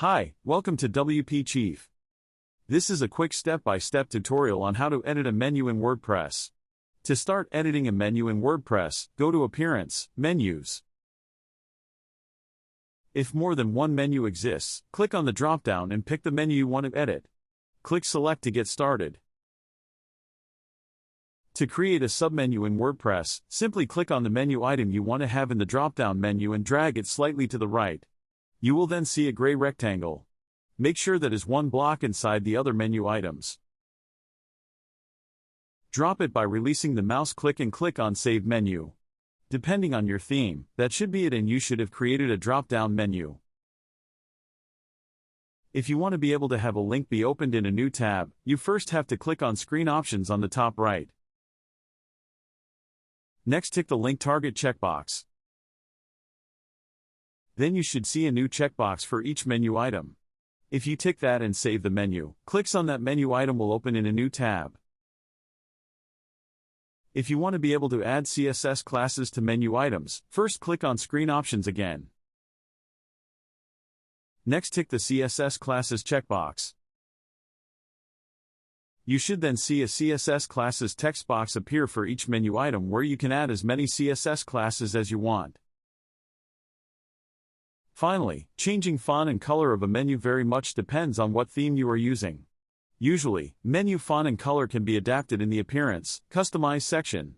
Hi, welcome to WP Chief. This is a quick step-by-step tutorial on how to edit a menu in WordPress. To start editing a menu in WordPress, go to Appearance, Menus. If more than one menu exists, click on the drop-down and pick the menu you want to edit. Click Select to get started. To create a submenu in WordPress, simply click on the menu item you want to have in the drop-down menu and drag it slightly to the right. You will then see a gray rectangle. Make sure that is one block inside the other menu items. Drop it by releasing the mouse click and click on Save Menu. Depending on your theme, that should be it and you should have created a drop-down menu. If you want to be able to have a link be opened in a new tab, you first have to click on Screen Options on the top right. Next, tick the Link Target checkbox. Then you should see a new checkbox for each menu item. If you tick that and save the menu, clicks on that menu item will open in a new tab. If you want to be able to add CSS classes to menu items, first click on Screen Options again. Next, tick the CSS classes checkbox. You should then see a CSS classes text box appear for each menu item where you can add as many CSS classes as you want. Finally, changing font and color of a menu very much depends on what theme you are using. Usually, menu font and color can be adapted in the Appearance, Customize section.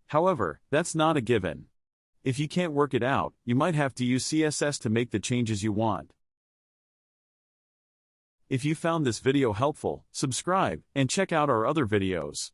However, that's not a given. If you can't work it out, you might have to use CSS to make the changes you want. If you found this video helpful, subscribe, and check out our other videos.